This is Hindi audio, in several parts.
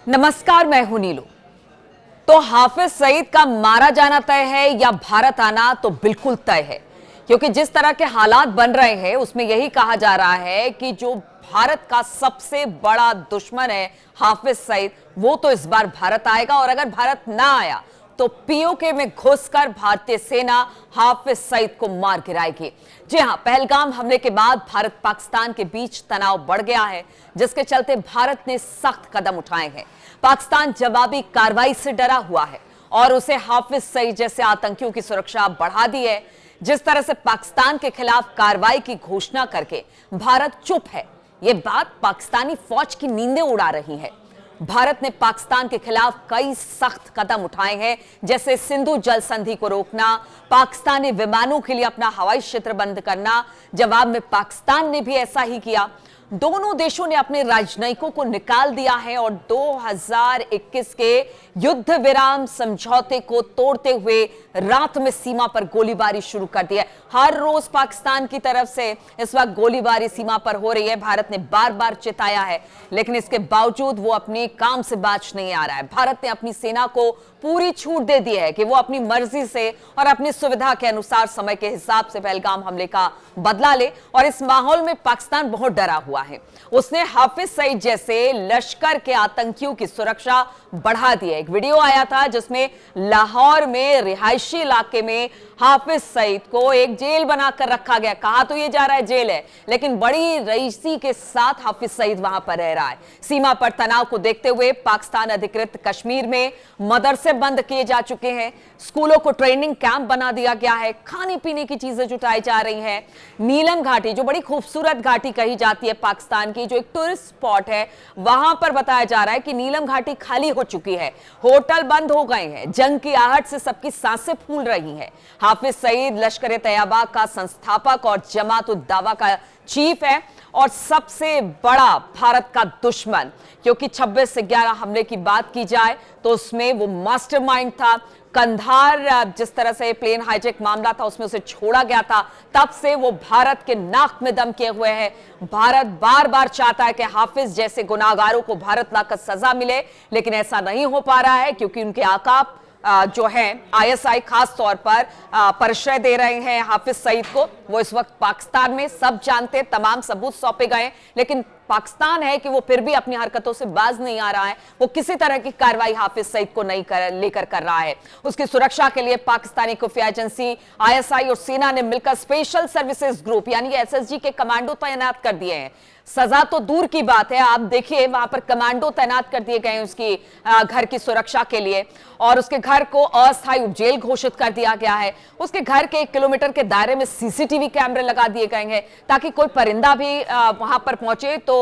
नमस्कार, मैं हूं नीलू। तो हाफिज सईद का मारा जाना तय है या भारत आना तो बिल्कुल तय है, क्योंकि जिस तरह के हालात बन रहे हैं उसमें यही कहा जा रहा है कि जो भारत का सबसे बड़ा दुश्मन है हाफिज सईद, वो तो इस बार भारत आएगा। और अगर भारत ना आया तो पीओके में घुसकर भारतीय सेना हाफिज सईद को मार गिराएगी। जी हां, पहलगाम हमले के बाद भारत पाकिस्तान के बीच तनाव बढ़ गया है, जिसके चलते भारत ने सख्त कदम उठाए हैं। पाकिस्तान जवाबी कार्रवाई से डरा हुआ है और उसे हाफिज सईद जैसे आतंकियों की सुरक्षा बढ़ा दी है। जिस तरह से पाकिस्तान के खिलाफ कार्रवाई की घोषणा करके भारत चुप है, यह बात पाकिस्तानी फौज की नींदें उड़ा रही है। भारत ने पाकिस्तान के खिलाफ कई सख्त कदम उठाए हैं, जैसे सिंधु जल संधि को रोकना, पाकिस्तानी विमानों के लिए अपना हवाई क्षेत्र बंद करना। जवाब में पाकिस्तान ने भी ऐसा ही किया। दोनों देशों ने अपने राजनयिकों को निकाल दिया है और 2021 के युद्ध विराम समझौते को तोड़ते हुए रात में सीमा पर गोलीबारी शुरू कर दी है। हर रोज पाकिस्तान की तरफ से इस वक्त गोलीबारी सीमा पर हो रही है। भारत ने बार बार चेताया है, लेकिन इसके बावजूद वो अपने काम से बाज नहीं आ रहा है। भारत ने अपनी सेना को पूरी छूट दे दी है कि वो अपनी मर्जी से और अपनी सुविधा के अनुसार समय के हिसाब से पहलगाम हमले का बदला ले। और इस माहौल में पाकिस्तान बहुत डरा हुआ है। उसने हाफिज सईद जैसे लश्कर के आतंकियों की सुरक्षा बढ़ा दी है। एक वीडियो आया था जिसमें लाहौर में रिहायशी इलाके में हाफिज सईद को एक जेल बनाकर रखा गया। कहा तो ये जा रहा है जेल है, लेकिन बड़ी रईसी के साथ हाफिज सईद वहां पर रह रहा है। सीमा पर तनाव को देखते हुए पाकिस्तान अधिकृत कश्मीर में मदरसे बंद किए जा चुके हैं, स्कूलों को ट्रेनिंग कैंप बना दिया गया है, खाने पीने की चीजें जुटाई जा रही हैं। नीलम घाटी, जो बड़ी खूबसूरत घाटी कही जाती है पाकिस्तान की, जो एक टूरिस्ट स्पॉट है, वहां पर बताया जा रहा है कि नीलम घाटी खाली हो चुकी है, होटल बंद हो गए हैं। जंग की आहट से सबकी सांसें फूल रही हैं। हाफिज सईद लश्कर-ए-तैयबा का संस्थापक और जमात-उद-दावा का चीफ है और सबसे बड़ा भारत का दुश्मन, क्योंकि 26 से 11 हमले की बात की जाए तो उसमें वो मास्टरमाइंड था। कंधार जिस तरह से प्लेन हाईजैक मामला था उसमें उसे छोड़ा गया था, तब से वो भारत के नाक में दम किए हुए हैं। भारत बार बार चाहता है कि हाफिज जैसे गुनाहगारों को भारत लाकर सजा मिले, लेकिन ऐसा नहीं हो पा रहा है, क्योंकि उनके आका जो है आईएसआई खास तौर पर परिचय दे रहे हैं हाफिज सईद को। वो इस वक्त पाकिस्तान में, सब जानते, तमाम सबूत सौंपे गए, लेकिन पाकिस्तान है कि वो फिर भी अपनी हरकतों से बाज नहीं आ रहा है। वो किसी तरह की कार्रवाई हाफिज सईद को नहीं लेकर कर रहा है। उसकी सुरक्षा के लिए पाकिस्तानी खुफिया एजेंसी आईएसआई और सेना ने मिलकर स्पेशल सर्विसेज ग्रुप यानी एसएसजी के कमांडो तैनात कर दिए हैं। सजा तो दूर की बात है, आप देखिए वहां पर कमांडो तैनात कर दिए गए हैं उसकी घर की सुरक्षा के लिए, और उसके घर को अस्थायी उपजेल घोषित कर दिया गया है। उसके घर के 1 किलोमीटर के दायरे में सीसीटीवी कैमरे लगा दिए गए हैं, ताकि कोई परिंदा भी वहां पर पहुंचे तो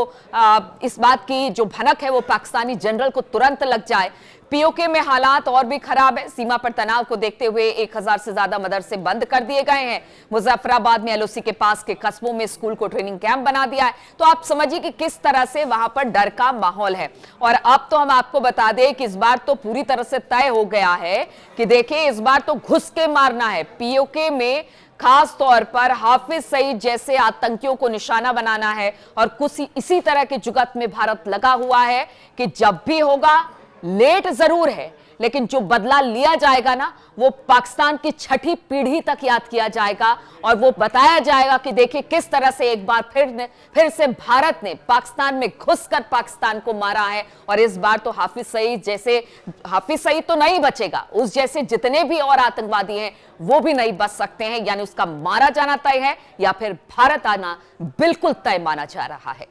इस बात की जो भनक है वो पाकिस्तानी जनरल को तुरंत लग जाए। पीओके में हालात और भी खराब है। सीमा पर तनाव को देखते हुए 1000 से ज्यादा मदरसे बंद कर दिए गए हैं। मुजफ्फराबाद में एलओसी के पास के कस्बों में स्कूल को ट्रेनिंग कैंप बना दिया है। तो आप समझिए कि किस तरह से वहां पर डर का माहौल है। और अब तो हम आपको बता दें कि इस बार तो पूरी तरह से तय हो गया है कि देखिए इस बार तो घुस के मारना है। पीओके में खास तौर पर हाफिज सईद जैसे आतंकियों को निशाना बनाना है, और कुछ इसी तरह के जुगत में भारत लगा हुआ है कि जब भी होगा, लेट जरूर है, लेकिन जो बदला लिया जाएगा ना, वो पाकिस्तान की 6ठी पीढ़ी तक याद किया जाएगा। और वो बताया जाएगा कि देखिए किस तरह से एक बार फिर से भारत ने पाकिस्तान में घुसकर पाकिस्तान को मारा है। और इस बार तो हाफिज सईद तो नहीं बचेगा, उस जैसे जितने भी और आतंकवादी हैं वो भी नहीं बच सकते हैं। यानी उसका मारा जाना तय है या फिर भारत आना बिल्कुल तय माना जा रहा है।